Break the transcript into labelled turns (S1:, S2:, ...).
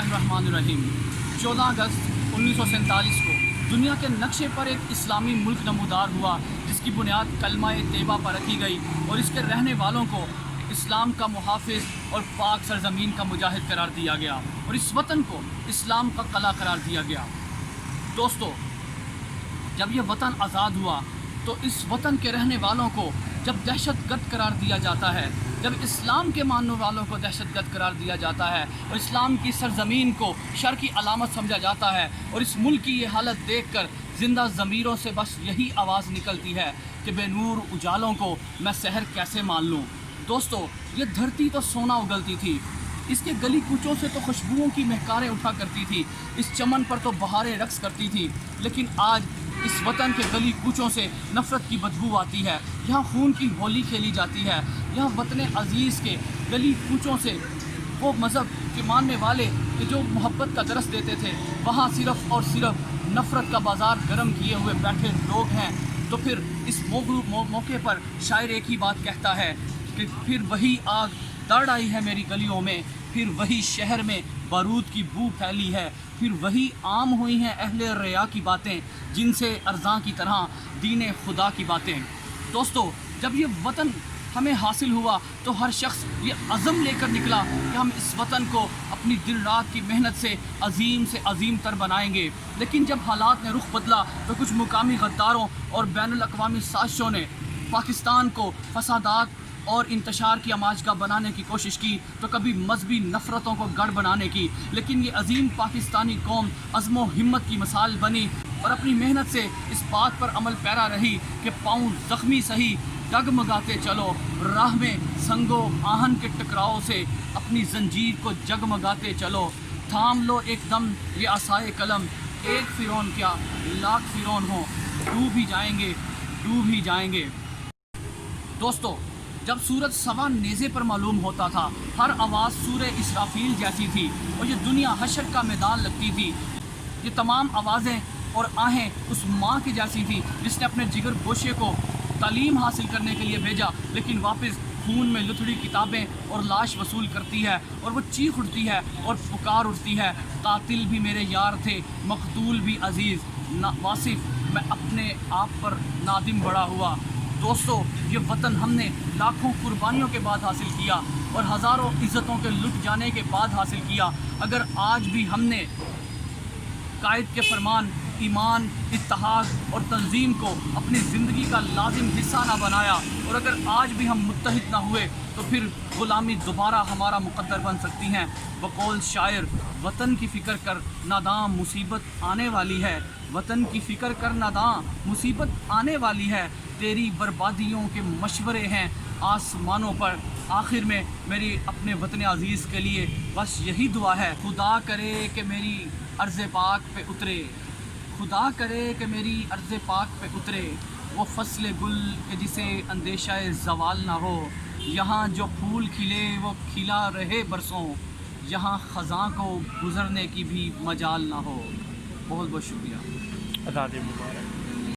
S1: बिस्मिल्लाहिर्रहमानिर्रहीम। 14 अगस्त 1947 को दुनिया के नक्शे पर एक इस्लामी मुल्क नमूदार हुआ जिसकी बुनियाद कलमा तैयबा पर रखी गई और इसके रहने वालों को इस्लाम का मुहाफिज और पाक सरजमीन का मुजाहिद करार दिया गया और इस वतन को इस्लाम का कला करार दिया गया। दोस्तों, जब यह वतन आज़ाद हुआ तो इस वतन के रहने वालों को जब दहशतगर्द करार दिया जाता है, जब इस्लाम के मानने वालों को दहशतगर्द करार दिया जाता है और इस्लाम की सरजमीन को शर की अलामत समझा जाता है और इस मुल्क की ये हालत देखकर ज़िंदा ज़मीरों से बस यही आवाज़ निकलती है कि बेनूर उजालों को मैं सहर कैसे मान लूँ। दोस्तों, ये धरती तो सोना उगलती थी, इसके गली कूचों से तो खुशबुओं की महकारें उठा करती थी, इस चमन पर तो बहारें रक्स करती थी, लेकिन आज इस वतन के गली कूचों से नफ़रत की बदबू आती है। यहाँ खून की होली खेली जाती है। यहाँ वतन अज़ीज़ के गली कूचों से वो मज़हब के मानने वाले कि जो मोहब्बत का दरस देते थे, वहाँ सिर्फ़ और सिर्फ नफ़रत का बाज़ार गर्म किए हुए बैठे लोग हैं। तो फिर इस मौके पर शायर एक ही बात कहता है कि फिर वही आग दर्द आई है मेरी गलियों में, फिर वही शहर में बारूद की बू फैली है, फिर वही आम हुई हैं अहले रिया की बातें जिनसे अर्ज़ां की तरह दीन खुदा की बातें। दोस्तों, जब ये वतन हमें हासिल हुआ तो हर शख्स ये अज़म लेकर निकला कि हम इस वतन को अपनी दिन रात की मेहनत से अज़ीम तर बनाएंगे। लेकिन जब हालात ने रुख बदला तो कुछ मुकामी गद्दारों और बैनुल अक़वामी साजिशों ने पाकिस्तान को फसादात और इंतशार की आमाजगाह बनाने की कोशिश की, तो कभी मजहबी नफ़रतों को गढ़ बनाने की। लेकिन ये अजीम पाकिस्तानी कौम अज़्म व हिम्मत की मिसाल बनी और अपनी मेहनत से इस बात पर अमल पैरा रही कि पाँव ज़ख्मी सही डगमगाते चलो, राह में संगो आहन के टकराव से अपनी जंजीर को जगमगाते चलो। थाम लो एकदम ये आसाए कलम, एक फ़िरौन क्या लाख फ़िरौन हो, डूब ही जाएंगे, डूब ही जाएंगे। दोस्तों, जब सूरज सवा नेज़े पर मालूम होता था, हर आवाज़ सूरे इसराफील जैसी थी और ये दुनिया हशर का मैदान लगती थी। ये तमाम आवाज़ें और आहें उस माँ की जैसी थी जिसने अपने जिगर गोशे को तालीम हासिल करने के लिए भेजा, लेकिन वापस खून में लुथड़ी किताबें और लाश वसूल करती है और वो चीख उठती है और पुकार उठती है, कातिल भी मेरे यार थे, मकतूल भी अजीज़, वासिफ मैं अपने आप पर नादिम बड़ा हुआ। दोस्तों, ये वतन हमने लाखों कुर्बानियों के बाद हासिल किया और हज़ारों इज़्ज़तों के लुट जाने के बाद हासिल किया। अगर आज भी हमने कायद के फरमान, ईमान, इत्तेहाद और तंजीम को अपनी ज़िंदगी का लाजिम हिस्सा ना बनाया और अगर आज भी हम मुत्तहिद ना हुए तो फिर ग़ुलामी दोबारा हमारा मुक़द्दर बन सकती हैं। बकौल शायर, वतन की फ़िक्र कर नादां मुसीबत आने वाली है, वतन की फ़िक्र कर नादां मुसीबत आने वाली है, तेरी बर्बादियों के मशवरे हैं आसमानों पर। आखिर में मेरी अपने वतन अज़ीज़ के लिए बस यही दुआ है, खुदा करे कि मेरी अर्ज़ पाक पे उतरे, खुदा करे कि मेरी अर्ज़ पाक पे उतरे वो फ़स्ल गुल के जिसे अंदेशा ज़वाल ना हो, यहाँ जो फूल खिले वो खिला रहे बरसों, यहाँ ख़ज़ां को गुज़रने की भी मजाल ना हो। बहुत बहुत शुक्रिया।
S2: आज़ादी मुबारक।